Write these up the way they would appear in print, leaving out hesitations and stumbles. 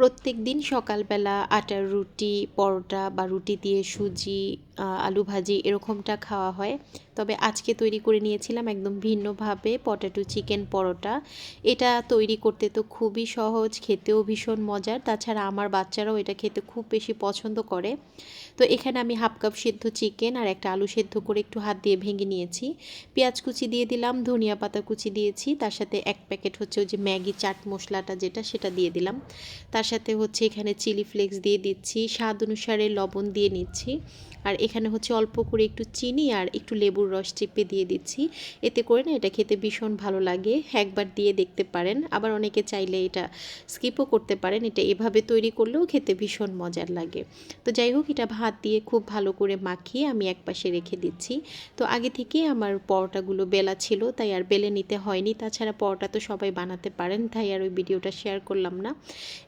প্রত্যেকদিন সকালবেলা আটার রুটি, পরোটা বা রুটি দিয়ে সুজি, আলু ভাজি এরকমটা খাওয়া হয়। তবে আজকে তৈরি করে নিয়েছিলাম একদম ভিন্নভাবে পটেটো চিকেন পরোটা। এটা তৈরি করতে তো খুবই সহজ, খেতেও ভীষণ মজার। তাছাড়া আমার বাচ্চারাও এটা খেতে খুব বেশি পছন্দ করে। তো এখানে আমি হাফ কাপ সেদ্ধ চিকেন আর একটা আলু সেদ্ধ করে একটু হাত দিয়ে ভেঙে নিয়েছি। পেঁয়াজ কুচি দিয়ে দিলাম, ধনিয়া পাতা কুচি দিয়েছি, তার সাথে 1 প্যাকেট হচ্ছে ওই যে ম্যাগি চাট মশলাটা যেটা সেটা দিয়ে দিলাম। তার সাথে হচ্ছে এখানে চিলি ফ্লেক্স দিয়ে দিচ্ছি, স্বাদ অনুসারে লবণ দিয়ে নিচ্ছি। আর এখানে হচ্ছে অল্প করে একটু চিনি আর একটু লেবুর রস চিপে দিয়ে দিচ্ছি। এতে করে না এটা খেতে ভীষণ ভালো লাগে, একবার দিয়ে দেখতে পারেন। আবার অনেকে চাইলে এটা স্কিপও করতে পারেন, এটা এভাবে তৈরি করলেও খেতে ভীষণ মজার লাগে। তো যাই হোক, এটা ভাত দিয়ে খুব ভালো করে মাখিয়ে আমি একপাশে রেখে দিচ্ছি। তো আগে থেকেই আমার পরোটাগুলো বেলা ছিল, তাই আর বেলে নিতে হয়নি। তাছাড়া পরোটা তো সবাই বানাতে পারেন, তাই আর ওই ভিডিওটা শেয়ার করলাম না।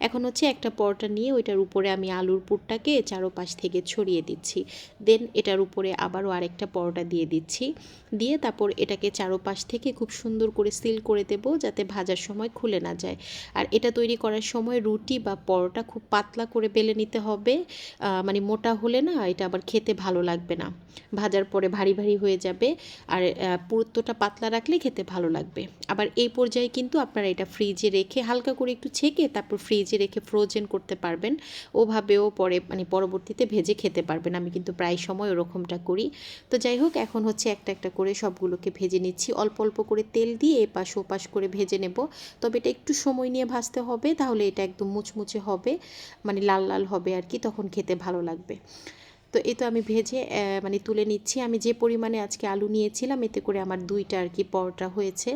এখন হচ্ছে একটা পরোটা নিয়ে ওইটার উপরে আমি আলুর পুরটাকে চারোপাশ থেকে ছড়িয়ে দিচ্ছি। দেন এটার উপরে আবারও আরেকটা পরোটা দিয়ে দিচ্ছি, দিয়ে তারপর এটাকে চারোপাশ থেকে খুব সুন্দর করে সিল করে দেব, যাতে ভাজার সময় খুলে না যায়। আর এটা তৈরি করার সময় রুটি বা পরোটা খুব পাতলা করে বেলে নিতে হবে, মানে মোটা হলে না এটা আবার খেতে ভালো লাগবে না, ভাজার পরে ভারী ভারী হয়ে যাবে। আর পুরুত্বটা পাতলা রাখলে খেতে ভালো লাগবে। আবার এই পর্যায়ে কিন্তু আপনারা এটা ফ্রিজে রেখে হালকা করে একটু ছেঁকে তারপর ফ্রিজে রেখে ফ্রোজেন করতে পারবেন। ওভাবেও পরে মানে পরবর্তীতে ভেজে খেতে পারবেন। আমি কিন্তু প্রায় সময় ওরকমটা করি। তো যাই হোক, এখন হচ্ছে একটা একটা করে সবগুলোকে ভেজে নিচ্ছি, অল্প অল্প করে তেল দিয়ে এপাশ ওপাশ করে ভেজে নেব। তবে এটা একটু সময় নিয়ে ভাজতে হবে, তাহলে এটা একদম মুচমুচে হবে, মানে লাল লাল হবে আর কি, তখন খেতে ভালো লাগবে। তো এই তো আমি ভেজে মানে তুলে নিচ্ছি। আমি যে পরিমাণে আজকে আলু নিয়েছিলাম, এতে করে আমার 2টা আর কি পরোটা হয়েছে।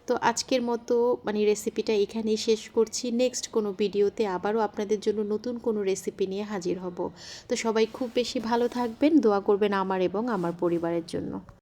তো আজকের মতো মানে রেসিপিটা এখানেই শেষ করছি। নেক্সট কোনো ভিডিওতে আবারও আপনাদের জন্য নতুন কোনো রেসিপি নিয়ে হাজির হব। তো সবাই খুব বেশি ভালো থাকবেন, দোয়া করবেন আমার এবং আমার পরিবারের জন্য।